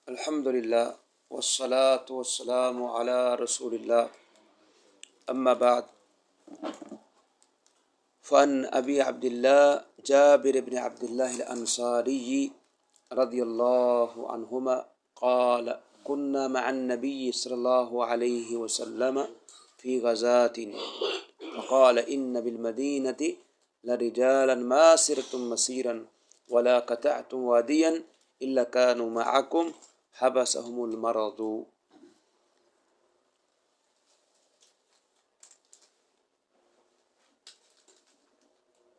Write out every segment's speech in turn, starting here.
الحمدللہ والصلاة والسلام علی رسول اللہ اما بعد فعن ابی عبداللہ جابر بن عبداللہ الانصاری رضی اللہ عنہما قال كنا مع النبي صلی اللہ علیہ وسلم في غزاة فقال ان بالمدینة لرجالا ما سرتم مسیرا ولا قطعتم وادیا الا كانوا معكم حبسهم المرض۔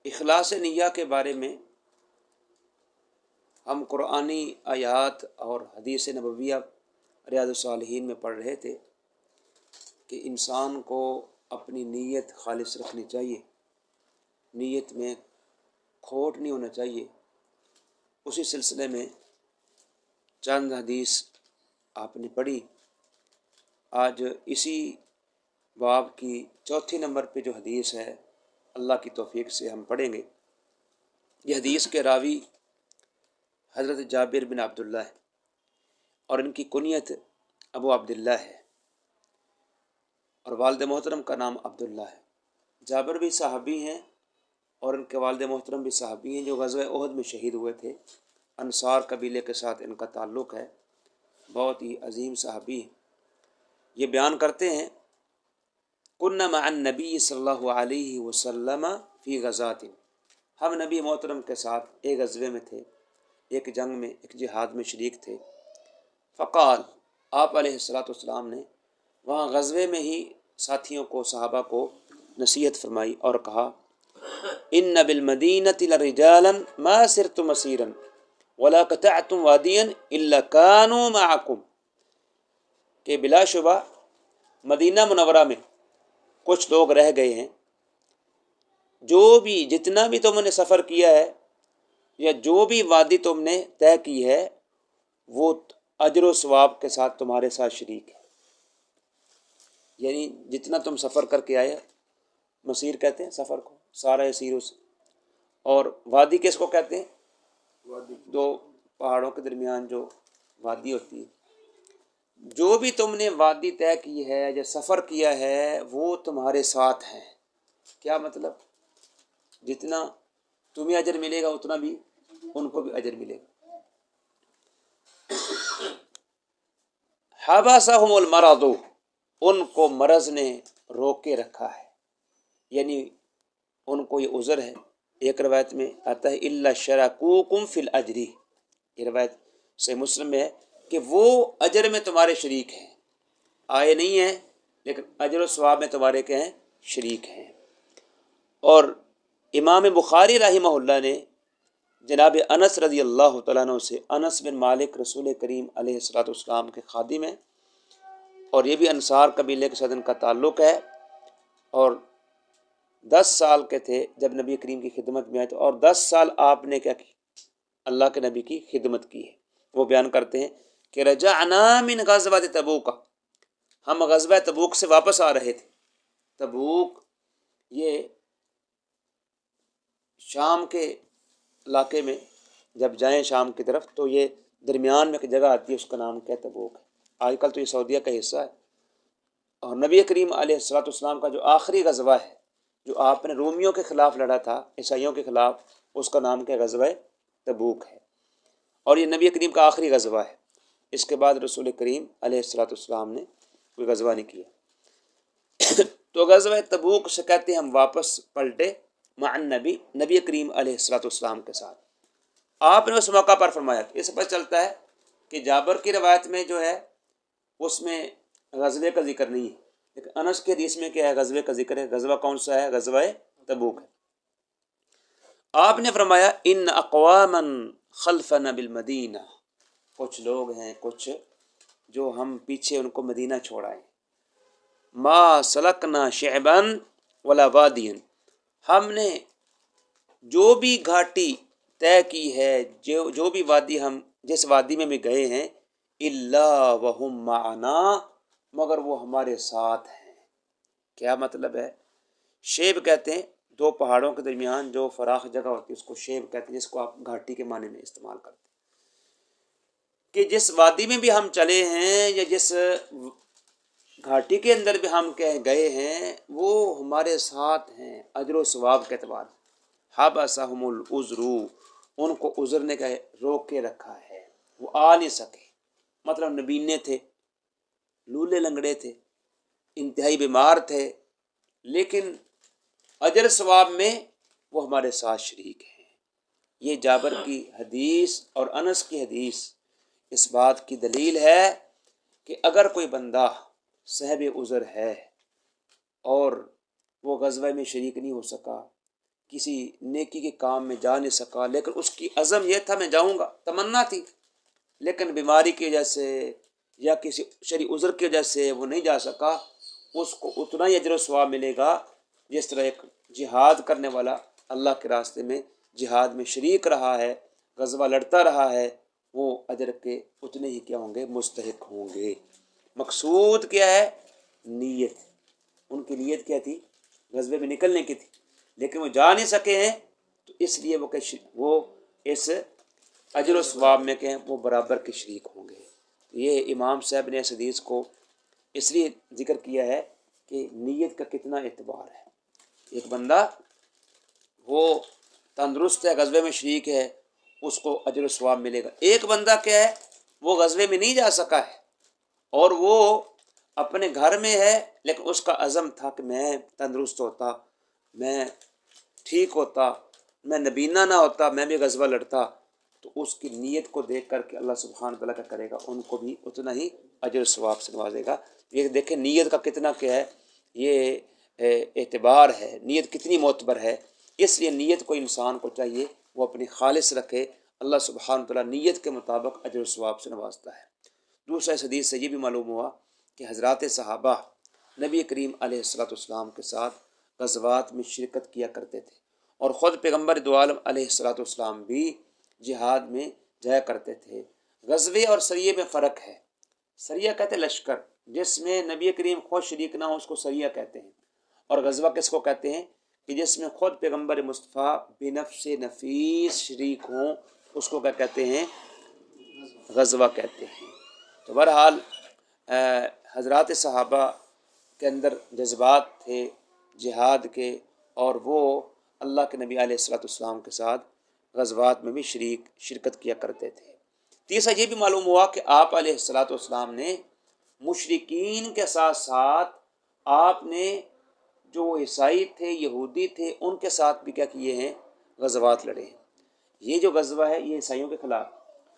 اخلاص نیہ کے بارے میں ہم قرآنی آیات اور حدیث نبویہ ریاض الصالحین میں پڑھ رہے تھے کہ انسان کو اپنی نیت خالص رکھنی چاہیے، نیت میں کھوٹ نہیں ہونا چاہیے۔ اسی سلسلے میں چند حدیث آپ نے پڑھی۔ آج اسی باب کی چوتھی نمبر پہ جو حدیث ہے اللہ کی توفیق سے ہم پڑھیں گے۔ یہ حدیث کے راوی حضرت جابر بن عبداللہ ہے اور ان کی کنیت ابو عبداللہ ہے اور والد محترم کا نام عبداللہ ہے۔ جابر بھی صحابی ہیں اور ان کے والد محترم بھی صحابی ہیں جو غزوہ احد میں شہید ہوئے تھے۔ انصار قبیلے کے ساتھ ان کا تعلق ہے، بہت ہی عظیم صحابی ہیں۔ یہ بیان کرتے ہیں کنا مع النبی صلی اللہ علیہ وسلم فی غزات، ہم نبی محترم کے ساتھ ایک غزوے میں تھے، ایک جنگ میں، ایک جہاد میں شریک تھے۔ فقال، آپ علیہ السلام نے وہاں غزوے میں ہی ساتھیوں کو، صحابہ کو نصیحت فرمائی اور کہا ان بالمدینۃ لرجالا ما سرتم مسیرا ولا قطعتم وادیا الا كانوا معكم، کہ بلا شبہ مدینہ منورہ میں کچھ لوگ رہ گئے ہیں، جو بھی جتنا بھی تم نے سفر کیا ہے یا جو بھی وادی تم نے طے کی ہے وہ اجر و ثواب کے ساتھ تمہارے ساتھ شریک ہے۔ یعنی جتنا تم سفر کر کے آئے، مسیر کہتے ہیں سفر کو، سارا یسیر اس، اور وادی کس کو کہتے ہیں؟ دو پہاڑوں کے درمیان جو وادی ہوتی ہے، جو بھی تم نے وادی طے کی ہے یا سفر کیا ہے وہ تمہارے ساتھ ہیں۔ کیا مطلب؟ جتنا تمہیں اجر ملے گا اتنا بھی ان کو بھی اجر ملے گا۔ حبسہم المرض، ان کو مرض نے روکے رکھا ہے، یعنی ان کو یہ عذر ہے۔ ایک روایت میں آتا ہے الا شرکوکم فی الاجر، یہ روایت صحیح مسلم میں ہے کہ وہ اجر میں تمہارے شریک ہیں، آئے نہیں ہیں لیکن اجر و ثواب میں تمہارے کے ہیں، شریک ہیں۔ اور امام بخاری رحمہ اللہ نے جناب انس رضی اللہ تعالیٰ عنہ سے، انس بن مالک رسول کریم علیہ السلام کے خادم ہیں اور یہ بھی انصار قبیلے کے ساتھ ان کا تعلق ہے، اور 10 سال کے تھے جب نبی کریم کی خدمت میں آئے تھے، اور 10 سال آپ نے کیا کی؟ اللہ کے نبی کی خدمت کی ہے۔ وہ بیان کرتے ہیں کہ رجعنا من غزوۃ تبوک، ہم غزوہ تبوک سے واپس آ رہے تھے۔ تبوک یہ شام کے علاقے میں جب جائیں شام کی طرف تو یہ درمیان میں ایک جگہ آتی ہے، اس کا نام کیا ہے؟ تبوک ہے۔ آج کل تو یہ سعودیہ کا حصہ ہے، اور نبی کریم علیہ السلام کا جو آخری غزوہ ہے، جو آپ نے رومیوں کے خلاف لڑا تھا، عیسائیوں کے خلاف، اس کا نام کیا؟ غزوہ تبوک ہے، اور یہ نبی کریم کا آخری غزوہ ہے۔ اس کے بعد رسول کریم علیہ السلام نے کوئی غزوہ نہیں کیا۔ تو غزوہ تبوک سے کہتے ہیں ہم واپس پلٹے مع النبی، نبی کریم علیہ السلام کے ساتھ۔ آپ نے اس موقع پر فرمایا، اس سے پتہ چلتا ہے کہ جابر کی روایت میں جو ہے اس میں غزوے کا ذکر نہیں ہے، لیکن انس کے حدیث میں کیا ہے؟ غزوے کا ذکر ہے۔ غزوہ کون سا ہے؟ غزوہ تبوک ہے۔ آپ نے فرمایا ان اقواما خلفنا بالمدینہ، کچھ لوگ ہیں، کچھ جو ہم پیچھے ان کو مدینہ چھوڑائیں۔ ما سلکنا شعبا ولا وادیا، ہم نے جو بھی گھاٹی طے کی ہے، جو بھی وادی ہم جس وادی میں بھی گئے ہیں، الا وہم معنا، مگر وہ ہمارے ساتھ ہیں۔ کیا مطلب ہے؟ شیب کہتے ہیں دو پہاڑوں کے درمیان جو فراخ جگہ ہوتی ہے، اس کو شیب کہتے ہیں، جس کو آپ گھاٹی کے معنی میں استعمال کرتے ہیں۔ کہ جس وادی میں بھی ہم چلے ہیں یا جس گھاٹی کے اندر بھی ہم گئے ہیں وہ ہمارے ساتھ ہیں اجر و ثواب کے اعتبار سے۔ حبسہم العذر، ان کو عذر نے روک کے رکھا ہے، وہ آ نہیں سکے، مطلب نبینے تھے، لولے لنگڑے تھے، انتہائی بیمار تھے، لیکن اجر ثواب میں وہ ہمارے ساتھ شریک ہیں۔ یہ جابر کی حدیث اور انس کی حدیث اس بات کی دلیل ہے کہ اگر کوئی بندہ صاحب عذر ہے اور وہ غزوہ میں شریک نہیں ہو سکا، کسی نیکی کے کام میں جا نہیں سکا، لیکن اس کی عزم یہ تھا میں جاؤں گا، تمنا تھی، لیکن بیماری کی وجہ سے یا کسی شرعی عذر کی وجہ سے وہ نہیں جا سکا، اس کو اتنا ہی اجر و ثواب ملے گا جس طرح ایک جہاد کرنے والا اللہ کے راستے میں جہاد میں شریک رہا ہے، غزوہ لڑتا رہا ہے، وہ اجر کے اتنے ہی کیا ہوں گے، مستحق ہوں گے۔ مقصود کیا ہے؟ نیت۔ ان کی نیت کیا تھی؟ غزوے میں نکلنے کی تھی، لیکن وہ جا نہیں سکے ہیں، تو اس لیے وہ اس اجر و ثواب میں کہیں وہ برابر کے شریک ہوں گے۔ یہ امام صاحب نے اس حدیث کو اس لیے ذکر کیا ہے کہ نیت کا کتنا اعتبار ہے۔ ایک بندہ وہ تندرست ہے، غزوے میں شریک ہے، اس کو اجر و ثواب ملے گا۔ ایک بندہ کیا ہے، وہ غزوے میں نہیں جا سکا ہے اور وہ اپنے گھر میں ہے، لیکن اس کا عزم تھا کہ میں تندرست ہوتا، میں ٹھیک ہوتا، میں نبینا نہ ہوتا، میں بھی غزوہ لڑتا، تو اس کی نیت کو دیکھ کر کے اللہ سبحانہ تعالیٰ کا کرے گا، ان کو بھی اتنا ہی اجر و ثواب سے نوازے گا۔ یہ دیکھیں نیت کا کتنا کیا ہے، یہ اعتبار ہے، نیت کتنی معتبر ہے۔ اس لیے نیت کو انسان کو چاہیے وہ اپنی خالص رکھے، اللہ سبحانہ تعالیٰ نیت کے مطابق اجر و ثواب سے نوازتا ہے۔ دوسرا اس حدیث سے یہ بھی معلوم ہوا کہ حضرات صحابہ نبی کریم علیہ السلام کے ساتھ غزوات میں شرکت کیا کرتے تھے، اور خود پیغمبر دو عالم علیہ السلام بھی جہاد میں جایا کرتے تھے۔ غزوے اور سریے میں فرق ہے۔ سریہ کہتے ہیں لشکر، جس میں نبی کریم خود شریک نہ ہو اس کو سریہ کہتے ہیں، اور غزوہ کس کو کہتے ہیں؟ کہ جس میں خود پیغمبر مصطفیٰ بنفس نفیس شریک ہوں، اس کو کیا کہتے ہیں؟ غزوہ کہتے ہیں۔ تو بہرحال حضرات صحابہ کے اندر جذبات تھے جہاد کے، اور وہ اللہ کے نبی علیہ السلام کے ساتھ غزوات میں بھی شرکت کیا کرتے تھے۔ تیسرا یہ بھی معلوم ہوا کہ آپ علیہ السلام نے مشرکین کے ساتھ ساتھ آپ نے جو عیسائی تھے، یہودی تھے، ان کے ساتھ بھی کیا کیے ہیں؟ غزوات لڑے ہیں۔ یہ جو غزوہ ہے یہ عیسائیوں کے خلاف،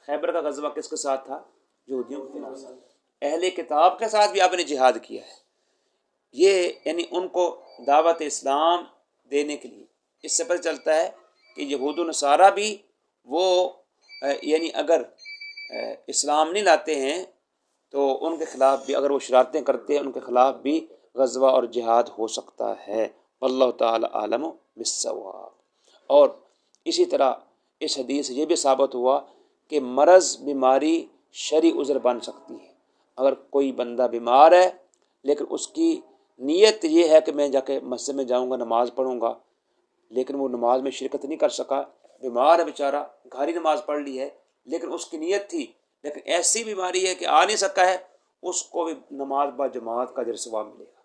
خیبر کا غزوہ کس کے ساتھ تھا؟ یہودیوں کے خلاف۔ اہل کتاب کے ساتھ بھی آپ نے جہاد کیا ہے، یہ یعنی ان کو دعوت اسلام دینے کے لیے۔ اس سے پتہ چلتا ہے کہ یہود و نصارہ بھی وہ یعنی اگر اسلام نہیں لاتے ہیں تو ان کے خلاف بھی، اگر وہ شرارتیں کرتے ہیں، ان کے خلاف بھی غزوہ اور جہاد ہو سکتا ہے۔ واللہ تعالی عالم بالصواب۔ اور اسی طرح اس حدیث سے یہ بھی ثابت ہوا کہ مرض بیماری شرعی عذر بن سکتی ہے۔ اگر کوئی بندہ بیمار ہے لیکن اس کی نیت یہ ہے کہ میں جا کے مسجد میں جاؤں گا، نماز پڑھوں گا، لیکن وہ نماز میں شرکت نہیں کر سکا، بیمار ہے بیچارہ، گھر نماز پڑھ لی ہے، لیکن اس کی نیت تھی، لیکن ایسی بیماری ہے کہ آ نہیں سکا ہے، اس کو بھی نماز با جماعت کا اجر ثواب ملے گا۔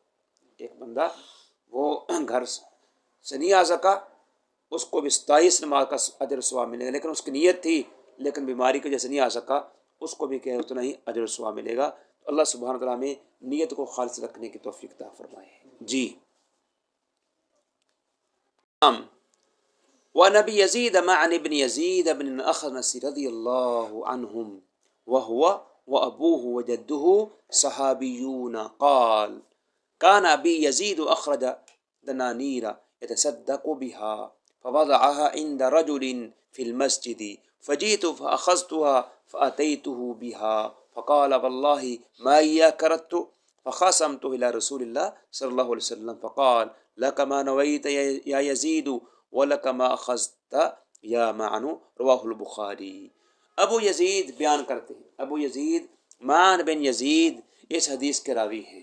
ایک بندہ وہ گھر سے نہیں آ سکا، اس کو بھی 27 نماز کا اجر ثواب ملے گا، لیکن اس کی نیت تھی، لیکن بیماری کی وجہ سے نہیں آ سکا، اس کو بھی کہ اتنا ہی اجر ثواب ملے گا۔ تو اللہ سبحانہ تعالیٰ میں نیت کو خالص رکھنے کی توفیق عطا فرمائے۔ جی وَنَبِي يزيد معن ابن يزيد بن الأخنس رضي الله عنهم وهو وأبوه وجده صحابيون قال كان أبي يزيد أخرج دنانير يتصدق بها فوضعها عند رجل في المسجد فجئت فأخذتها فأتيته بها فقال والله ما إياك أردت فخاصمت إلى رسول الله صلى الله عليه وسلم فقال لك ما نويت يا يزيد وَلَكَ مَا أَخَذْتَ يَا مَعْنُ رواہ البخاری۔ ابو یزید بیان کرتے ہیں، ابو یزید معن بن یزید اس حدیث کے راوی ہیں۔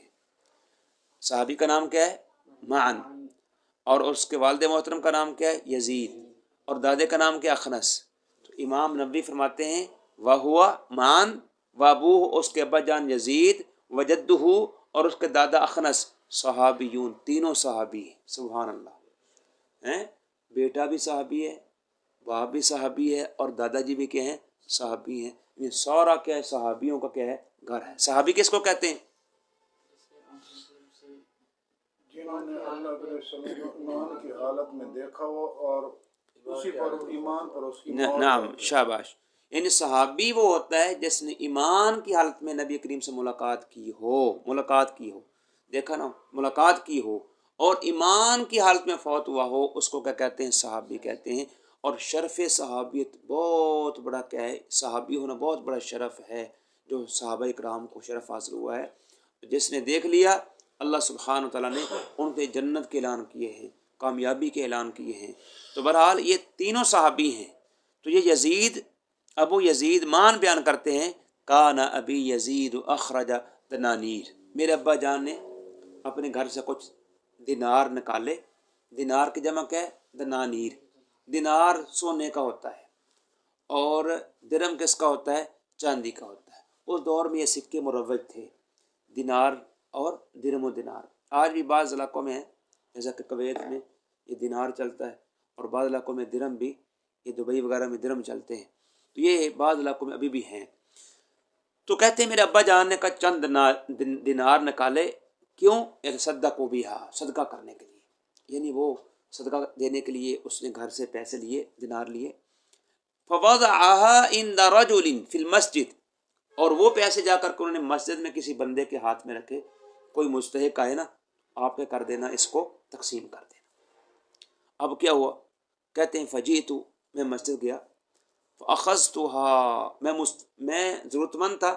صحابی کا نام کیا ہے؟ معن، اور اس کے والد محترم کا نام کیا ہے؟ یزید، اور دادے کا نام کیا؟ اخنس۔ تو امام نبوی فرماتے ہیں وہوا مان وابوہ اس کے ابا جان یزید وجدہ اور اس کے دادا اخنس صحابیون تینوں صحابی ہیں. سبحان اللہ. ہیں بیٹا بھی صحابی ہے، باپ بھی صحابی ہے، اور دادا جی بھی کیا ہیں؟ صحابی ہیں. یہ سارا کیا ہے؟ صحابیوں کا کیا ہے؟ گھر ہے. صحابی کس کو کہتے ہیں؟ جنہوں نے اللہ کے رسول ایمان کی حالت میں دیکھا ہو اور اسی پر ایمان پر اس کی موت. نعم شاباش. یعنی صحابی وہ ہوتا ہے جس نے ایمان کی حالت میں نبی کریم سے ملاقات کی ہو، دیکھا نا، ملاقات کی ہو اور ایمان کی حالت میں فوت ہوا ہو، اس کو کیا کہتے ہیں؟ صحابی کہتے ہیں. اور شرف صحابیت بہت بڑا کیا ہے؟ صحابی ہونا بہت بڑا شرف ہے جو صحابہ اکرام کو شرف حاصل ہوا ہے. جس نے دیکھ لیا اللہ سبحانہ وتعالیٰ نے ان کے جنت کے اعلان کیے ہیں، کامیابی کے اعلان کیے ہیں. تو بہرحال یہ تینوں صحابی ہیں. تو یہ یزید، ابو یزید مان بیان کرتے ہیں کان ابی یزید اخرج دنانیر، میرے ابا جان نے اپنے گھر سے کچھ دینار نکالے. دینار کی جمع کیا ہے؟ دنانیر. دینار سونے کا ہوتا ہے اور درم کس کا ہوتا ہے؟ چاندی کا ہوتا ہے. اس دور میں یہ سکے مروج تھے، دینار اور درم و دینار. آج بھی بعض علاقوں میں ہے، جیسا کہ کویت میں یہ دینار چلتا ہے، اور بعض علاقوں میں درم بھی، یہ دبئی وغیرہ میں درم چلتے ہیں. تو یہ بعض علاقوں میں ابھی بھی ہیں. تو کہتے ہیں میرے ابا جان نے کا چند دینار نکالے. کیوں؟ صدقوا بہا، صدقہ کرنے کے لیے. یعنی وہ صدقہ دینے کے لیے اس نے گھر سے پیسے لیے، دینار لیے. فوضعها عند رجل فی المسجد، اور وہ پیسے جا کر کے انہوں نے مسجد میں کسی بندے کے ہاتھ میں رکھے. کوئی مستحق آئے نا، آپ نے کر دینا، اس کو تقسیم کر دینا. اب کیا ہوا؟ کہتے ہیں فجیتو، میں مسجد گیا، فاخذتها، میں ضرورت مند تھا،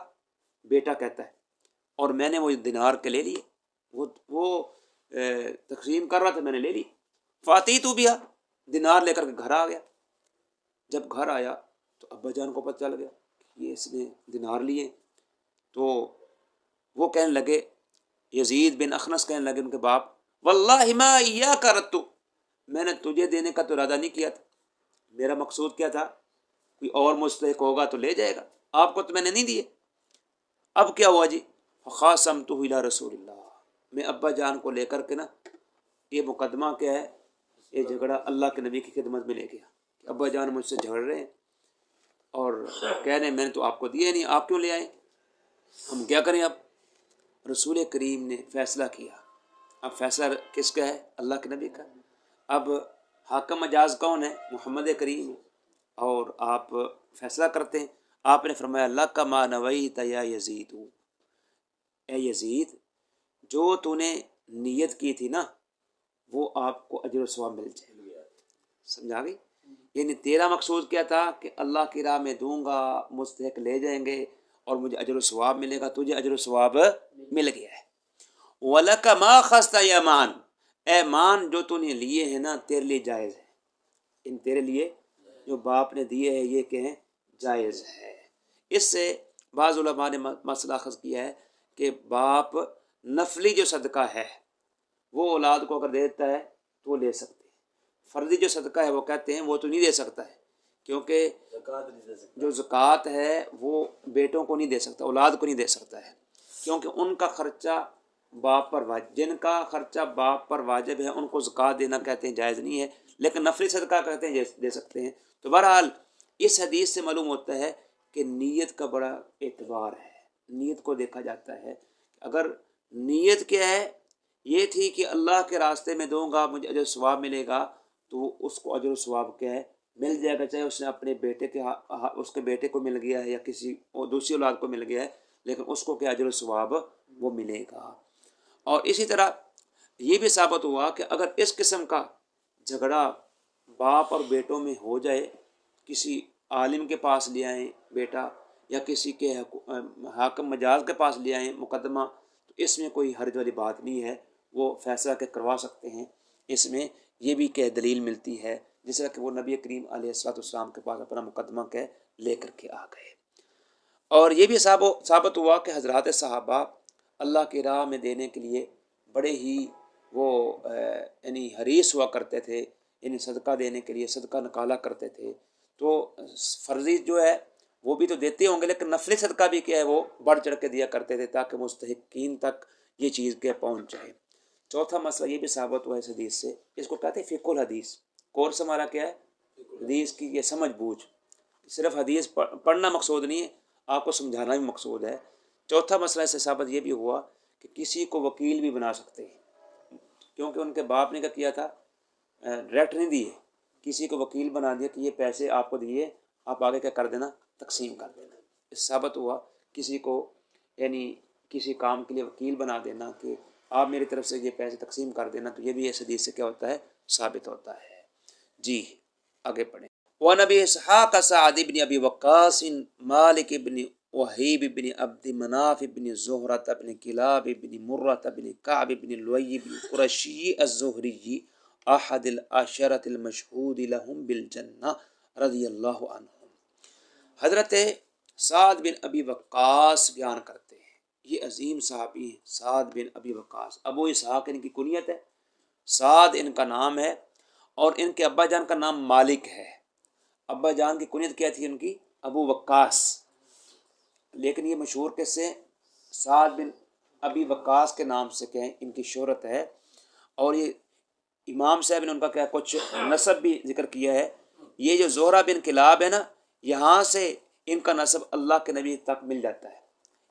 بیٹا کہتا ہے، اور میں نے وہ دینار کے لے لیے. وہ تقسیم کر رہا تھا، میں نے لے لی. فاتیتو بیا، دینار لے کر کے گھر آ گیا. جب گھر آیا تو ابا جان کو پتہ چل گیا کہ یہ اس نے دینار لیے. تو وہ کہنے لگے، یزید بن اخنس کہنے لگے ان کے باپ، واللہ ما ایاک اردت، میں نے تجھے دینے کا تو ارادہ نہیں کیا تھا، میرا مقصود کیا تھا؟ کوئی اور مستحق ہوگا تو لے جائے گا، آپ کو تو میں نے نہیں دیے. اب کیا ہوا جی؟ فخاصمتہ الی رسول اللہ، میں ابا جان کو لے کر کے نا، یہ مقدمہ کیا ہے؟ یہ جھگڑا اللہ کے نبی کی خدمت میں لے گیا. ابا جان مجھ سے جھگڑ رہے ہیں اور کہہ رہے ہیں میں نے تو آپ کو دیے نہیں، آپ کیوں لے آئے؟ ہم کیا کریں؟ اب رسول کریم نے فیصلہ کیا. اب فیصلہ کس کا ہے؟ اللہ کے نبی کا. اب حاکم مجاز کون ہے؟ محمد کریم. اور آپ فیصلہ کرتے ہیں. آپ نے فرمایا اللہ کا ما نویت یا یزید، اے یزید جو تو نے نیت کی تھی نا وہ آپ کو اجر و ثواب مل جائے. سمجھا گئی؟ یعنی تیرا مقصود کیا تھا کہ اللہ کی راہ میں دوں گا، مستحق لے جائیں گے اور مجھے اجر و ثواب ملے گا. تجھے اجر و ثواب مل گیا ہے. وَلَكَ مَا خَسْتَ يَا مَان، اے مان جو تو نے لیے ہیں نا تیرے لیے جائز ہے. ان تیرے لیے جو باپ نے دیے ہیں یہ کہ ہیں جائز ہے. اس سے بعض علماء نے مسئلہ اخذ کیا ہے کہ باپ نفلی جو صدقہ ہے وہ اولاد کو اگر دیتا ہے تو وہ لے سکتے ہیں. فرضی جو صدقہ ہے وہ کہتے ہیں وہ تو نہیں دے سکتا ہے، کیونکہ جو زکوٰۃ ہے وہ بیٹوں کو نہیں دے سکتا، اولاد کو نہیں دے سکتا ہے، کیونکہ ان کا خرچہ باپ پر واجب، جن کا خرچہ باپ پر واجب ہے ان کو زکوٰۃ دینا کہتے ہیں جائز نہیں ہے، لیکن نفلی صدقہ کہتے ہیں دے سکتے ہیں. تو بہرحال اس حدیث سے معلوم ہوتا ہے کہ نیت کا بڑا اعتبار ہے. نیت کو دیکھا جاتا ہے. اگر نیت کیا ہے؟ یہ تھی کہ اللہ کے راستے میں دوں گا مجھے اجر ثواب ملے گا، تو اس کو اجر ثواب کیا ہے؟ مل جائے گا. چاہے اس نے اپنے بیٹے کے اس کے بیٹے کو مل گیا ہے یا کسی اور دوسری اولاد کو مل گیا ہے، لیکن اس کو کیا اجر ثواب وہ ملے گا. اور اسی طرح یہ بھی ثابت ہوا کہ اگر اس قسم کا جھگڑا باپ اور بیٹوں میں ہو جائے، کسی عالم کے پاس لے آئیں بیٹا یا کسی کے حاکم مجاز کے پاس لے آئیں مقدمہ، تو اس میں کوئی حرج والی بات نہیں ہے، وہ فیصلہ کے کروا سکتے ہیں. اس میں یہ بھی کہ دلیل ملتی ہے جس طرح کہ وہ نبی کریم علیہ السلام کے پاس اپنا مقدمہ کے لے کر کے آ گئے. اور یہ بھی ثابت ہوا کہ حضرات صحابہ اللہ کی راہ میں دینے کے لیے بڑے ہی وہ یعنی حریص ہوا کرتے تھے، یعنی صدقہ دینے کے لیے صدقہ نکالا کرتے تھے. تو فرضی جو ہے وہ بھی تو دیتے ہوں گے لیکن نفلی صدقہ بھی کیا ہے وہ بڑھ چڑھ کے دیا کرتے تھے تاکہ مستحقین تک یہ چیز کے پہنچ جائے۔ چوتھا مسئلہ یہ بھی ثابت ہوا ہے اس حدیث سے، اس کو کہتے ہیں فقہ الحدیث۔ کورس ہمارا کیا ہے؟ حدیث کی یہ سمجھ بوجھ، صرف حدیث پڑھنا مقصود نہیں ہے، آپ کو سمجھانا بھی مقصود ہے۔ چوتھا مسئلہ اس سے ثابت یہ بھی ہوا کہ کسی کو وکیل بھی بنا سکتے ہیں، کیونکہ ان کے باپ نے کیا کیا تھا، ڈائریکٹ نہیں دیے، کسی کو وکیل بنا دیا کہ یہ پیسے آپ کو دیے، آپ آگے کیا کر دینا، تقسیم کر دینا۔ اس ثابت ہوا کسی کو یعنی کسی کام کے لیے وکیل بنا دینا کہ آپ میری طرف سے یہ پیسے تقسیم کر دینا، تو یہ بھی اس حدیث سے کیا ہوتا ہے، ثابت ہوتا ہے۔ جی آگے پڑھیں۔ وَنَبِي إِسْحَاقَ سَعْدِ بْنِ أَبِي وَقَّاصٍ مَالِكِ بْنِ وَهِيبِ بْنِ عَبْدِ مَنَافِ بْنِ زُهْرَةَ بْنِ كِلَابِ بْنِ مُرَّةَ بْنِ كَعْبِ بْنِ لُؤَيِّ بْنِ قُرَشِيِّ الزُّهْرِيِّ أحد العشرة المشهود لهم بالجنة رضی اللہ عنہم۔ حضرت سعد بن ابی وقاص بیان کرتے ہیں، یہ عظیم صحابی ہیں سعد بن ابی وقاص، ابو اسحاق ان کی کنیت ہے، سعد ان کا نام ہے، اور ان کے ابا جان کا نام مالک ہے۔ ابا جان کی کنیت کیا تھی ان کی؟ ابو وقاص، لیکن یہ مشہور کس سے؟ سعد بن ابی وقاص کے نام سے کہیں ان کی شہرت ہے۔ اور یہ امام صاحب نے ان کا کیا کچھ نسب بھی ذکر کیا ہے۔ یہ جو زہرہ بن کلاب ہے نا، یہاں سے ان کا نسب اللہ کے نبی تک مل جاتا ہے،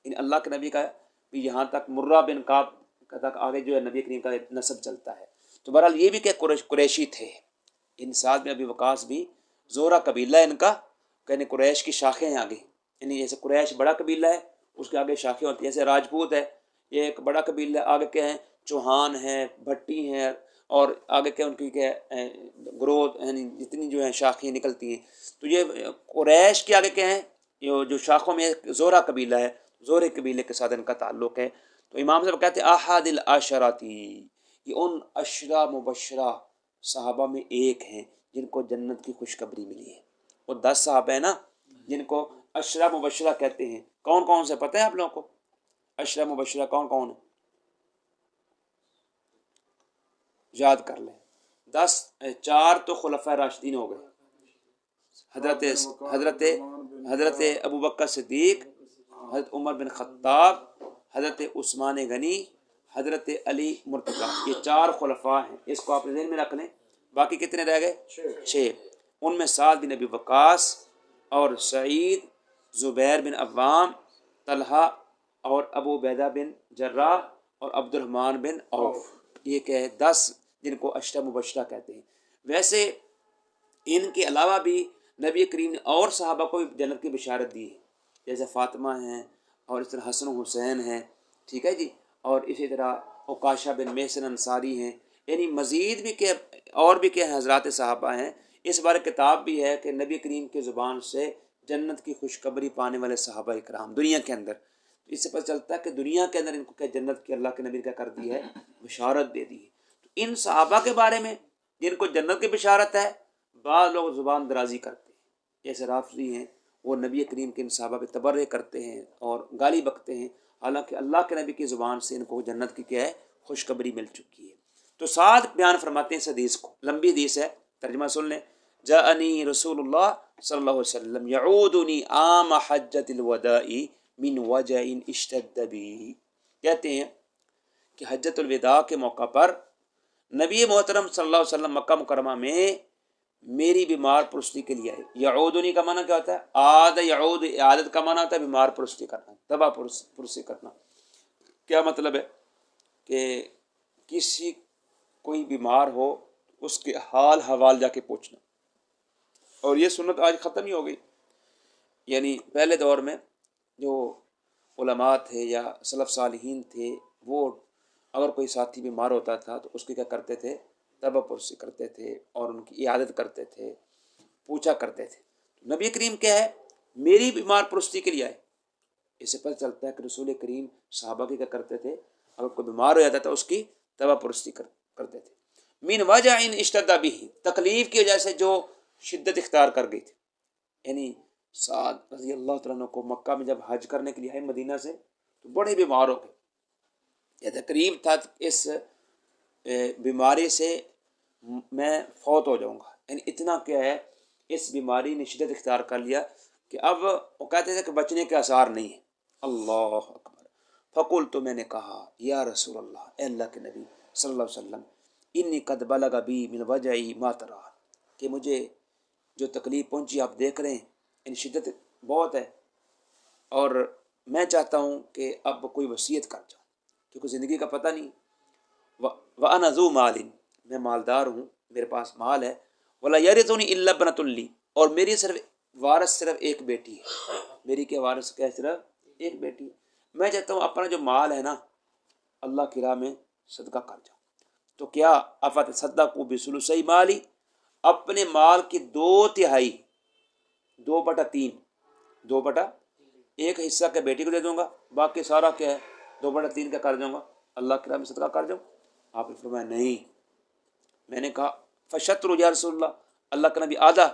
ان اللہ کے نبی کا بھی یہاں تک مرہ بن کعب تک آگے جو ہے نبی کریم کا نسب چلتا ہے۔ تو بہرحال یہ بھی کہ قریشی تھے، ان سعد بن ابی وقاص بھی زہرہ قبیلہ ان کا، یعنی قریش کی شاخیں ہیں آگے، یعنی جیسے قریش بڑا قبیلہ ہے اس کے آگے شاخیں ہوتی ہیں، جیسے راجپوت ہے یہ ایک بڑا قبیلہ، آگے کیا ہیں، چوہان ہیں، بھٹی ہیں، اور آگے کیا ان کی کیا گروہ یعنی جتنی جو ہیں شاخیں نکلتی ہیں۔ تو یہ قریش کے آگے کیا ہیں، یہ جو شاخوں میں زہرہ قبیلہ ہے، زہرے قبیلے کے ساتھ ان کا تعلق ہے۔ تو امام صاحب کہتے ہیں احد العشراتی، یہ ان عشرہ مبشرہ صحابہ میں ایک ہیں جن کو جنت کی خوشخبری ملی ہے۔ وہ 10 صحابہ ہیں نا جن کو عشرہ مبشرہ کہتے ہیں، کون کون سے پتہ ہے آپ لوگوں کو؟ عشرہ مبشرہ کون کون ہیں؟ یاد کر لیں، 10 4 تو خلفۂ راشدین ہو گئے، حضرت ابو بکر صدیق، حضرت عمر بن خطاب، حضرت عثمان غنی، حضرت علی مرتضیٰ، یہ 4 خلفاء ہیں، اس کو آپ ذہن میں رکھ لیں۔ باقی کتنے رہ گئے؟ 6۔ ان میں سعد بن ابی وقاص اور سعید، زبیر بن عوام، طلحہ اور ابو عبیدہ بن جراح اور عبد الرحمن بن عوف، یہ کہ 10 جن کو عشرہ مبشرہ کہتے ہیں۔ ویسے ان کے علاوہ بھی نبی کریم نے اور صحابہ کو بھی جنت کی بشارت دی ہے، جیسے فاطمہ ہیں اور اس طرح حسن و حسین ہیں، ٹھیک ہے جی، اور اسی طرح عکاشہ بن محسن انصاری ہیں، یعنی مزید بھی کہ اور بھی کیا حضرات صحابہ ہیں۔ اس بارے کتاب بھی ہے کہ نبی کریم کی زبان سے جنت کی خوشخبری پانے والے صحابہ اکرام دنیا کے اندر، اس سے پتہ چلتا ہے کہ دنیا کے اندر ان کو کیا جنت کی اللہ کے نبی کیا کر دی ہے، بشارت دے دی ہے۔ تو ان صحابہ کے بارے میں جن کو جنت کی بشارت ہے، بعض لوگ زبان درازی کرتے ہیں، جیسے رافضی ہیں، وہ نبی کریم کے ان صحابہ پہ تبرئے کرتے ہیں اور گالی بکتے ہیں، حالانکہ اللہ کے نبی کی زبان سے ان کو جنت کی کیا ہے، خوشخبری مل چکی ہے۔ تو سعد بیان فرماتے ہیں اس حدیث کو، لمبی حدیث ہے، ترجمہ سن لیں۔ جاءنی رسول اللہ صلی اللہ علیہ وسلم یعودنی عام حجۃ الوداع من وجع اشتد بی، کہتے ہیں کہ حجۃ الوداع کے موقع پر نبی محترم صلی اللہ علیہ وسلم مکہ مکرمہ میں میری بیمار پرستی کے لیے آئے۔ یعودنی کا معنی کیا ہوتا ہے؟ عاد یعود، عادت کا معنی ہوتا ہے بیمار پرستی کرنا، تباہ پرسی کرنا۔ کیا مطلب ہے کہ کسی کوئی بیمار ہو اس کے حال حوال جا کے پوچھنا، اور یہ سنت آج ختم ہی ہو گئی۔ یعنی پہلے دور میں جو علماء تھے یا سلف صالحین تھے، وہ اگر کوئی ساتھی بیمار ہوتا تھا تو اس کی کیا کرتے تھے، تبہ پرسی کرتے تھے اور ان کی عیادت کرتے تھے، پوچھا کرتے تھے۔ نبی کریم کیا ہے، میری بیمار پرستی کے لیے آئے۔ اس سے پتہ چلتا ہے کہ رسول کریم صحابہ کی کیا کرتے تھے، اگر کوئی بیمار ہو جاتا تھا اس کی تبہ پرستی کرتے تھے۔ من وجع اشتد بہ، تکلیف کی وجہ سے جو شدت اختیار کر گئی تھی، یعنی سعد رضی اللہ تعالیٰ عنہ کو مکہ میں جب حج کرنے کے لیے آئے مدینہ سے تو بڑے بیمار ہو گئے، یہ تقریب تھا اس بیماری سے میں فوت ہو جاؤں گا، یعنی اتنا کیا ہے اس بیماری نے شدت اختیار کر لیا، کہ اب وہ کہتے تھے کہ بچنے کے آثار نہیں ہیں۔ اللہ اکبر۔ فقل، تو میں نے کہا یا رسول اللہ، اے اللہ کے نبی صلی اللہ علیہ وسلم، انی قد بلغ بی من وجعی ما ترى، کہ مجھے جو تکلیف پہنچی آپ دیکھ رہے ہیں، ان شدت بہت ہے، اور میں چاہتا ہوں کہ اب کوئی وصیت کر جاؤں، کیونکہ زندگی کا پتہ نہیں۔ وَأَنَا ذُو مَالٍ، میں مالدار ہوں، میرے پاس مال ہے، وَلَا يَرِثُنِي إِلَّا ابْنَةٌ لِّي، اور میری وارث صرف ایک بیٹی ہے، میری کیا وارث کیا صرف ایک بیٹی ہے۔ میں چاہتا ہوں اپنا جو مال ہے نا اللہ کی راہ میں صدقہ کر جاؤں، تو کیا أَفَتَصَدَّقُوا بِثُلُثَيْ مَالِي، اپنے مال کی 2/3، 2/3، 2/1 حصہ کے بیٹی کو دے دوں گا، باقی سارا کیا ہے 2/3 کا کر جاؤں گا، اللہ کی راہ میں صدقہ کر جاؤں۔ آپ نے فرمایا نہیں۔ میں نے کہا فشطر یا رسول اللہ، اللہ کا نبی آدھا؟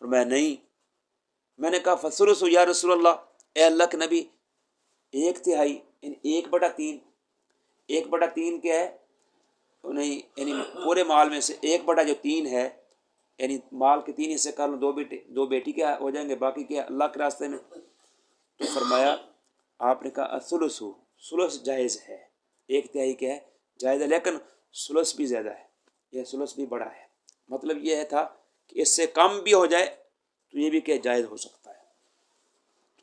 فرمایا نہیں۔ میں نے کہا فثلث یا رسول اللہ، اے اللہ کے نبی 1/3، یعنی 1/3، 1/3 کیا ہے نہیں، یعنی پورے مال میں سے 1/3 ہے، یعنی مال کے 3 حصے کر لوں، 2 بیٹی کیا ہو جائیں گے، باقی کیا اللہ کے راستے میں۔ تو فرمایا، آپ نے کہا الثلث، ثلث جائز ہے، 1/3 کیا ہے جائز ہے، لیکن ثلث بھی زیادہ ہے، یہ ثلث بھی بڑا ہے، مطلب یہ تھا کہ اس سے کم بھی ہو جائے تو یہ بھی کیا جائز ہو سکتا ہے۔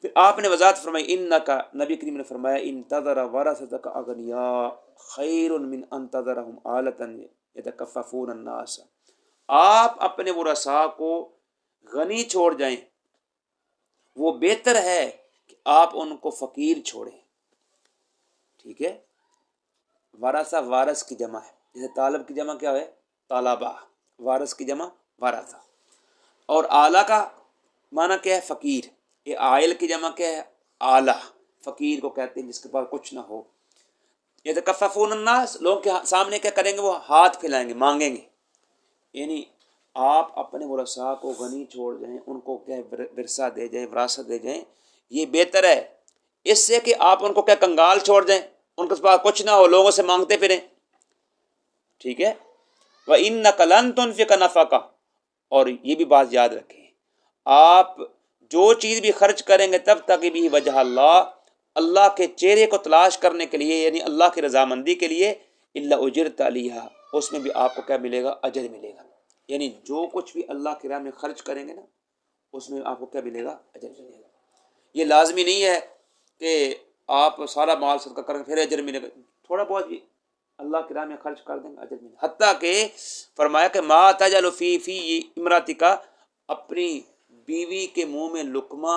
پھر آپ نے وضاحت فرمائی، انکا، نبی کریم نے فرمایا، انتظر ورثتک اغنیاء خیر من انتظرہم آلۃ یتکففون الناس، آپ اپنے ورثاء کو غنی چھوڑ جائیں، وہ بہتر ہے کہ آپ ان کو فقیر چھوڑیں۔ ٹھیک ہے، ورثہ وارث کی جمع ہے، جیسے طالب کی جمع کیا ہے طلبہ، وارث کی جمع ورثہ، اور اعلیٰ کا معنی کیا ہے فقیر، یہ عائل کی جمع کیا ہے اعلیٰ، فقیر کو کہتے ہیں جس کے پاس کچھ نہ ہو۔ یتکففون الناس، لوگوں کے سامنے کیا کریں گے، وہ ہاتھ پھیلائیں گے، مانگیں گے، یعنی آپ اپنے ورثاء کو غنی چھوڑ جائیں، ان کو کیا ورثہ دے جائیں، وراثت دے جائیں، یہ بہتر ہے اس سے کہ آپ ان کو کیا کنگال چھوڑ جائیں، ان کے پاس کچھ نہ ہو، لوگوں سے مانگتے پھریں۔ ٹھیک ہے، وَإِنَّكَ لَن تُنْفِقَ نَفَقَةً، اور یہ بھی بات یاد رکھیں، آپ جو چیز بھی خرچ کریں گے تب تک بھی وجہ اللہ، اللہ کے چہرے کو تلاش کرنے کے لیے، یعنی اللہ کی رضامندی کے لیے، الا اجرت علیہا، اس میں بھی آپ کو کیا ملے گا، اجر ملے گا، یعنی جو کچھ بھی اللہ کی راہ میں خرچ کریں گے نا اس میں آپ کو کیا ملے گا، اجر ملے گا۔ یہ لازمی نہیں ہے کہ آپ سارا مال صدقہ کریں پھر اجر ملے گا، تھوڑا بہت بھی اللہ کی راہ میں خرچ کر دیں گے اجر ملے گا۔ حتیٰ کہ فرمایا کہ ما تجعل فی امراتک، اپنی بیوی کے منہ میں لقمہ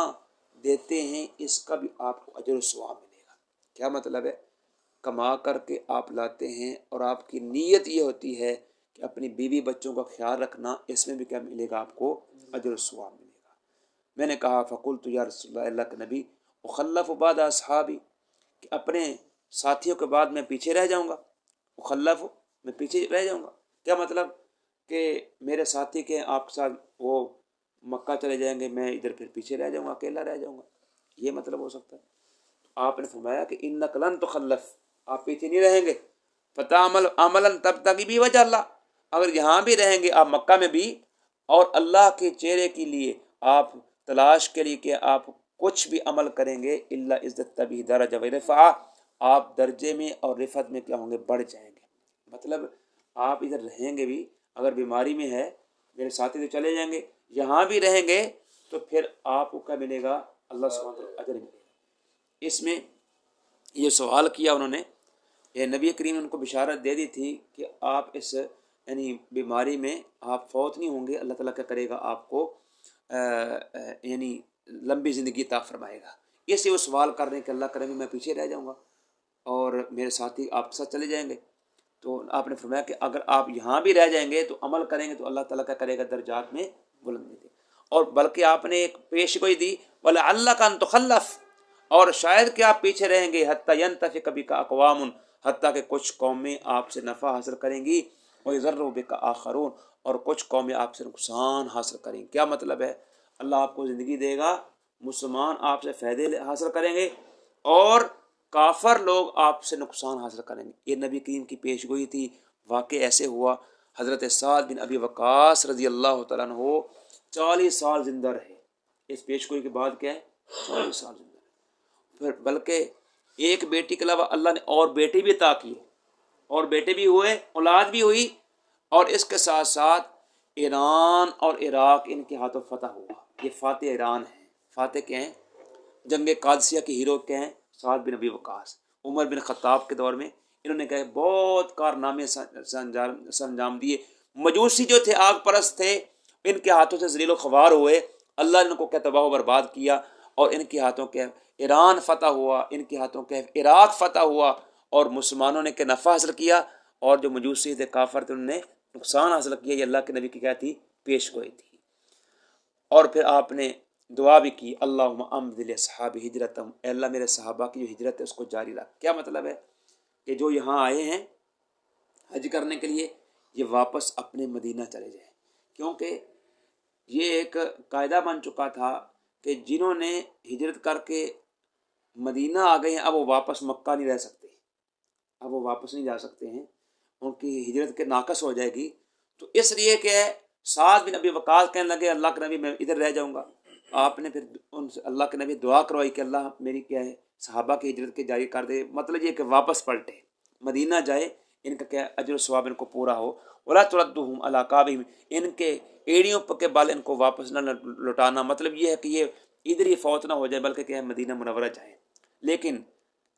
دیتے ہیں اس کا بھی آپ کو اجر و ثواب ملے گا۔ کیا مطلب ہے، کما کر کے آپ لاتے ہیں اور آپ کی نیت یہ ہوتی ہے کہ اپنی بیوی بچوں کا خیال رکھنا، اس میں بھی کیا ملے گا آپ کو، اجر و ثواب ملے گا۔ میں نے کہا فقلت یا رسول اللہ، اللہ کے نبی، اخلف بعد اصحابی، کہ اپنے ساتھیوں کے بعد میں پیچھے رہ جاؤں گا، اخلف میں پیچھے رہ جاؤں گا، کیا مطلب کہ میرے ساتھی کے آپ کے ساتھ وہ مکہ چلے جائیں گے، میں ادھر پھر پیچھے رہ جاؤں گا، اکیلا رہ جاؤں گا، یہ مطلب ہو سکتا ہے۔ آپ نے فرمایا کہ انک لن تخلف، آپ پیچھے نہیں رہیں گے، فتعمل عملا تبتغی بھی وجہ اللہ، اگر یہاں بھی رہیں گے آپ مکہ میں بھی، اور اللہ کے چہرے کے لیے آپ تلاش کے لیے کہ آپ کچھ بھی عمل کریں گے، الا عزت تبھی درجہ و رفعہ، آپ درجے میں اور رفعت میں کیا ہوں گے، بڑھ جائیں گے۔ مطلب آپ ادھر رہیں گے بھی، اگر بیماری میں ہے میرے ساتھی تو چلے جائیں گے، یہاں بھی رہیں گے تو پھر آپ کو کیا ملے گا، اللہ سبحانہ وتعالی اجر ملے گا۔ اس میں یہ سوال کیا انہوں نے، یہ نبی کریم نے ان کو بشارت دے دی تھی کہ آپ اس یعنی بیماری میں آپ فوت نہیں ہوں گے، اللہ تعالیٰ کیا کرے گا، آپ کو یعنی لمبی زندگی عطا فرمائے گا۔ اس سے وہ سوال کر رہے ہیں کہ اللہ کرے گا میں پیچھے رہ جاؤں گا اور میرے ساتھی آپ کے ساتھ چلے جائیں گے، تو آپ نے فرمایا کہ اگر آپ یہاں بھی رہ جائیں گے تو عمل کریں گے تو اللہ تعالیٰ کیا کرے گا، درجات میں بلندی دے، اور بلکہ آپ نے ایک پیش گوئی دی، وَلَعَلَّكَ أَن تُخَلَّفَ، اور شاید کہ آپ پیچھے رہیں گے، حتیٰ يَنْتَفِعَ بِكَ أَقْوَامٌ، حتیٰ کہ کچھ قومیں آپ سے نفع حاصل کریں گی، وَيَضُرُّ بِكَ آخَرُونَ، اور کچھ قومیں آپ سے نقصان حاصل کریں گی۔ کیا مطلب ہے، اللہ آپ کو زندگی دے گا، مسلمان آپ سے فائدے حاصل کریں گے اور کافر لوگ آپ سے نقصان حاصل کریں گے۔ یہ نبی کریم کی پیش گوئی تھی، واقع ایسے ہوا۔ حضرت سعد بن ابی وقاص رضی اللہ تعالیٰ عنہ 40 سال زندہ رہے، اس پیش گوئی کے بعد کیا ہے 40 سال زندہ رہے. پھر بلکہ ایک بیٹی کے علاوہ اللہ نے اور بیٹے بھی عطا کیے، اور بیٹے بھی ہوئے، اولاد بھی ہوئی، اور اس کے ساتھ ساتھ ایران اور عراق ان کے ہاتھوں فتح ہوا. یہ فاتح ایران ہیں. فاتح کیا ہیں؟ جنگ قادسیہ کے ہیرو کیا ہیں؟ سعد بن ابی وقاص. عمر بن خطاب کے دور میں انہوں نے کہا بہت کارنامے سرانجام دیے. مجوسی جو تھے، آگ پرست تھے، ان کے ہاتھوں سے ذلیل و خوار ہوئے. اللہ نے ان کو کیا تباہ و برباد کیا، اور ان کے ہاتھوں کے ایران فتح ہوا، ان کے ہاتھوں کے عراق فتح ہوا، اور مسلمانوں نے کہ نفع حاصل کیا، اور جو مجوسی تھے، کافر تھے، انہوں نے نقصان حاصل کیا. یہ اللہ کے نبی کی کیا تھی؟ پیش گوئی تھی. اور پھر آپ نے دعا بھی کی، اللہم امض لاصحاب ہجرتہم، اے اللہ میرے صحابہ کی جو ہجرت ہے اس کو جاری رکھ. کیا مطلب ہے؟ کہ جو یہاں آئے ہیں حج کرنے کے لیے، یہ واپس اپنے مدینہ چلے جائیں، کیونکہ یہ ایک قاعدہ بن چکا تھا کہ جنہوں نے ہجرت کر کے مدینہ آ گئے ہیں، اب وہ واپس مکہ نہیں رہ سکتے، اب وہ واپس نہیں جا سکتے ہیں، ان کی ہجرت کے ناقص ہو جائے گی. تو اس لیے کہ سعد بن ابی وقاص کہنے لگے اللہ کے نبی میں ادھر رہ جاؤں گا. آپ نے پھر ان سے اللہ کے نبی دعا کروائی کہ اللہ میری کیا ہے صحابہ کی ہجرت کے جاری کر دے. مطلب یہ کہ واپس پلٹے، مدینہ جائے، ان کا کیا اجر و ثواب ان کو پورا ہو. ولا تردهم علی اعقابہم، ان کے ایڑیوں کے بال ان کو واپس نہ لوٹانا. مطلب یہ ہے کہ یہ ادھر ہی فوت نہ ہو جائے، بلکہ کیا ہے مدینہ منورہ جائیں. لیکن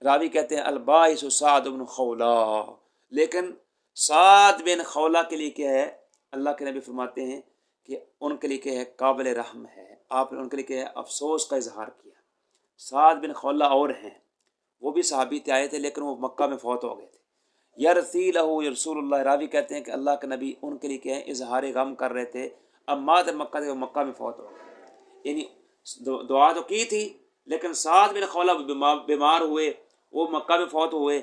راوی کہتے ہیں الباعث سعد بن خولہ، لیکن سعد بن خولہ کے لیے کیا ہے؟ اللہ کے نبی فرماتے ہیں کہ ان کے لیے کیا ہے؟ قابل رحم ہے. آپ نے ان کے لیے کیا ہے؟ افسوس کا اظہار کیا. سعد بن خولہ اور ہیں، وہ بھی صحابی تھے، آئے تھے، لیکن وہ مکہ میں فوت ہو گئے تھے. یرثی لہو رسول اللہ، راوی کہتے ہیں کہ اللہ کے نبی ان کے لیے کیا ہے؟ اظہار غم کر رہے تھے. اب مات مکہ تھے، وہ مکہ میں فوت ہو گئے. یعنی دعا تو کی تھی، لیکن سعد بن خولہ بیمار ہوئے، وہ مکہ میں فوت ہوئے،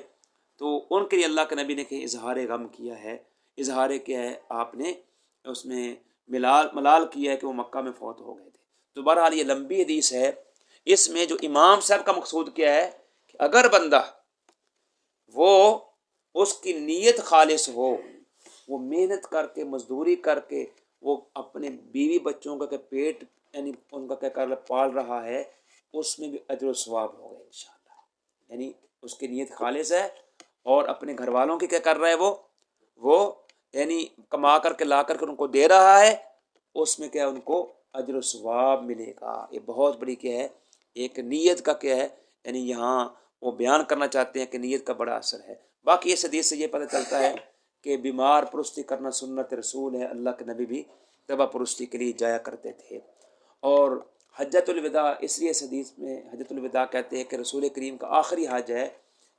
تو ان کے لیے اللہ کے نبی نے کہ اظہار غم کیا ہے. اظہار کیا ہے؟ آپ نے اس میں ملال کیا ہے کہ وہ مکہ میں فوت ہو گئے تھے. تو بہرحال یہ لمبی حدیث ہے. اس میں جو امام صاحب کا مقصود کیا ہے کہ اگر بندہ وہ اس کی نیت خالص ہو، وہ محنت کر کے مزدوری کر کے وہ اپنے بیوی بچوں کا کہ پیٹ یعنی ان کا کیا کر پال رہا ہے، اس میں بھی اجر و ثواب ہوگا انشاءاللہ. یعنی اس کی نیت خالص ہے، اور اپنے گھر والوں کی کیا کر رہا ہے، وہ یعنی کما کر کے لا کر کے ان کو دے رہا ہے، اس میں کیا ان کو اجر و ثواب ملے گا. یہ بہت بڑی کیا ہے، ایک نیت کا کیا ہے، یعنی یہاں وہ بیان کرنا چاہتے ہیں کہ نیت کا بڑا اثر ہے. باقی اس حدیث سے یہ پتہ چلتا ہے کہ بیمار پرستی کرنا سنت رسول ہے. اللہ کے نبی بھی تبا پرستی کے لیے جایا کرتے تھے. اور حجۃ الوداع، اس لیے اس حدیث میں حجۃ الوداع کہتے ہیں کہ رسول کریم کا آخری حج ہے.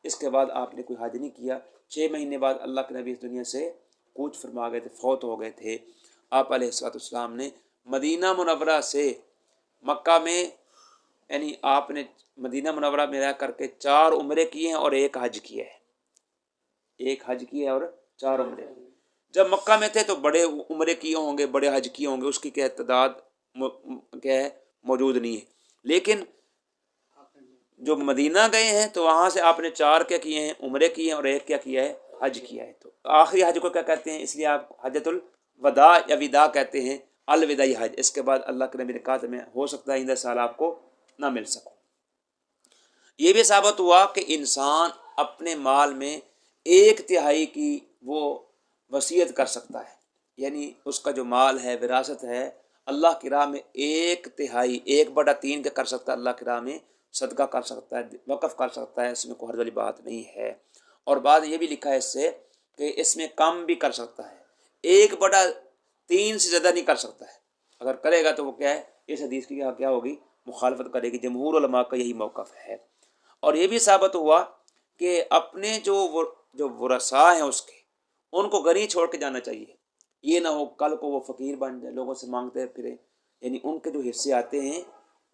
اس کے بعد آپ نے کوئی حج نہیں کیا. 6 مہینے بعد اللہ کے نبی اس دنیا سے کوچ فرما گئے تھے، فوت ہو گئے تھے. آپ علیہ السلام نے مدینہ منورہ سے مکہ میں یعنی آپ نے مدینہ منورہ میں رہ کر کے 4 عمرے کیے ہیں اور 1 حج کیا ہے. 1 حج کیا ہے اور 4 عمرے. جب مکہ میں تھے تو بڑے عمرے کیے ہوں گے، بڑے حج کیے ہوں گے، اس کی کیا تعداد کیا ہے موجود نہیں ہے. لیکن جو مدینہ گئے ہیں تو وہاں سے آپ نے 4 کیا کیے ہیں؟ عمرے کیے ہیں، اور 1 کیا کیا ہے؟ حج کیا ہے. تو آخری حج کو کیا کہتے ہیں؟ اس لیے آپ حجۃ الوداع یا وداع کہتے ہیں، الوداعی حج. اس کے بعد اللہ کے نبی نے کہا میں ہو سکتا ہے آئندہ سال آپ کو نہ مل سکوں. یہ بھی ثابت ہوا کہ انسان اپنے مال میں 1/3 کی وہ وصیت کر سکتا ہے. یعنی اس کا جو مال ہے، وراثت ہے، اللہ کی راہ میں 1/3 1/3 کا کر سکتا ہے، اللہ کی راہ میں صدقہ کر سکتا ہے، وقف کر سکتا ہے. اس میں کوئی حرج والی بات نہیں ہے. اور بعد یہ بھی لکھا ہے اس سے کہ اس میں کم بھی کر سکتا ہے، 1/3 سے زیادہ نہیں کر سکتا ہے. اگر کرے گا تو وہ کیا ہے؟ اس حدیث کی کیا ہوگی؟ مخالفت کرے گی. جمہور علماء کا یہی موقف ہے. اور یہ بھی ثابت ہوا کہ اپنے جو ورثاء ہیں اس کے، ان کو غنی چھوڑ کے جانا چاہیے. یہ نہ ہو کل کو وہ فقیر بن جائے، لوگوں سے مانگتے پھرے. یعنی ان کے جو حصے آتے ہیں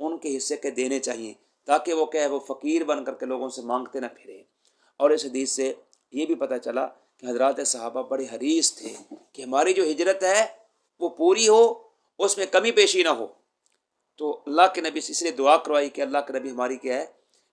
ان کے حصے کے دینے چاہیے، تاکہ وہ کیا ہے وہ فقیر بن کر کے لوگوں سے مانگتے نہ پھرے. اور اس حدیث سے یہ بھی پتہ چلا کہ حضرات صحابہ بڑے حریص تھے کہ ہماری جو ہجرت ہے وہ پوری ہو، اس میں کمی پیشی نہ ہو. تو اللہ کے نبی سے اس لیے دعا کروائی کہ اللہ کے نبی ہماری کیا ہے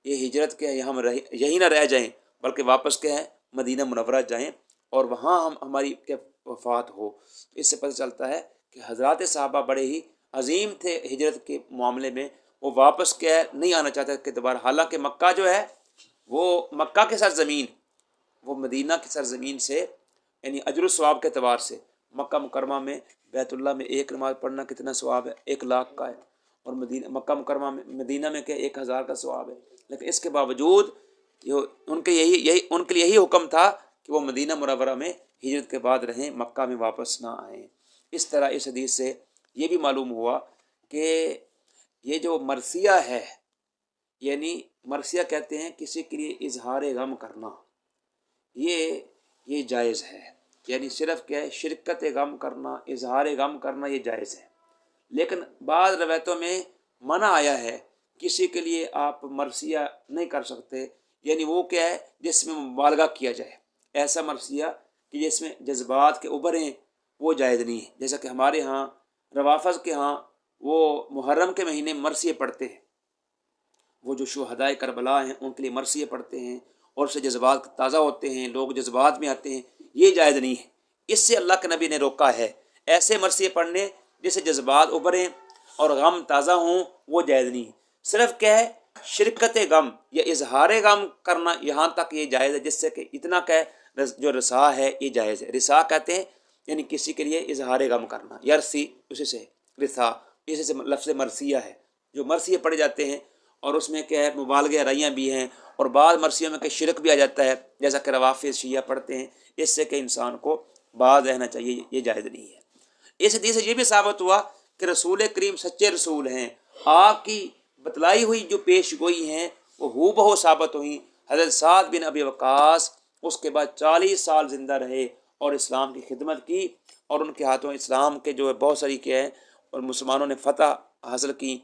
یہ ہجرت کیا ہے، ہم یہی نہ رہ جائیں، بلکہ واپس کیا ہے مدینہ منورہ جائیں، اور وہاں ہماری کیا وفات ہو. اس سے پتہ چلتا ہے کہ حضرات صحابہ بڑے ہی عظیم تھے ہجرت کے معاملے میں، وہ واپس کیا ہے نہیں آنا چاہتے کہ دوبارہ، حالانکہ مکہ جو ہے وہ مکہ کے سرزمین، وہ مدینہ کی سرزمین سے یعنی اجر و ثواب کے اعتبار سے مکہ مکرمہ میں بیت اللہ میں ایک نماز پڑھنا کتنا ثواب ہے؟ 1,00,000 کا ہے، اور مکہ مکرمہ میں مدینہ میں کہ 1,000 کا ثواب ہے۔ لیکن اس کے باوجود ان کے لیے یہی حکم تھا کہ وہ مدینہ منورہ میں ہجرت کے بعد رہیں، مکہ میں واپس نہ آئیں۔ اس طرح اس حدیث سے یہ بھی معلوم ہوا کہ یہ جو مرثیہ ہے، یعنی مرثیہ کہتے ہیں کسی کے لیے اظہار غم کرنا، یہ جائز ہے، یعنی صرف کیا ہے شرکت غم کرنا، اظہار غم کرنا یہ جائز ہے۔ لیکن بعض روایتوں میں منع آیا ہے، کسی کے لیے آپ مرثیہ نہیں کر سکتے، یعنی وہ کیا ہے جس میں مبالغہ کیا جائے، ایسا مرثیہ کہ جس میں جذبات کے ابھریں، وہ جائز نہیں ہے۔ جیسا کہ ہمارے ہاں روافض کے ہاں وہ محرم کے مہینے مرثیے پڑھتے ہیں، وہ جو شہدائے کربلا ہیں ان کے لیے مرثیے پڑھتے ہیں، اور اس سے جذبات تازہ ہوتے ہیں، لوگ جذبات میں آتے ہیں، یہ جائز نہیں ہے۔ اس سے اللہ کے نبی نے روکا ہے، ایسے مرثیے پڑھنے جس سے جذبات ابھریں اور غم تازہ ہوں، وہ جائز نہیں ہے۔ صرف کیا ہے شرکت غم یا اظہار غم کرنا، یہاں تک یہ جائز ہے، جس سے کہ اتنا کہ جو رسا ہے یہ جائز ہے۔ رسا کہتے ہیں یعنی کسی کے لیے اظہار غم کرنا، یرسی اسی سے رسا، اسی سے لفظ مرثیہ ہے، جو مرثیے پڑھے جاتے ہیں، اور اس میں کیا ہے مبالغہ رائیاں بھی ہیں، اور بعض مرثیوں میں کہ شرک بھی آ جاتا ہے، جیسا کہ روافض شیعہ پڑھتے ہیں، اس سے کہ انسان کو باز رہنا چاہیے، یہ جائز نہیں ہے۔ اس حدیث سے یہ بھی ثابت ہوا کہ رسول کریم سچے رسول ہیں، آپ کی بتلائی ہوئی جو پیش گوئی ہیں وہ ہو بہو ثابت ہوئیں۔ حضرت سعد بن ابی وقاص اس کے بعد 40 سال زندہ رہے اور اسلام کی خدمت کی، اور ان کے ہاتھوں اسلام کے جو بہت ساری کیا ہے اور مسلمانوں نے فتح حاصل کی،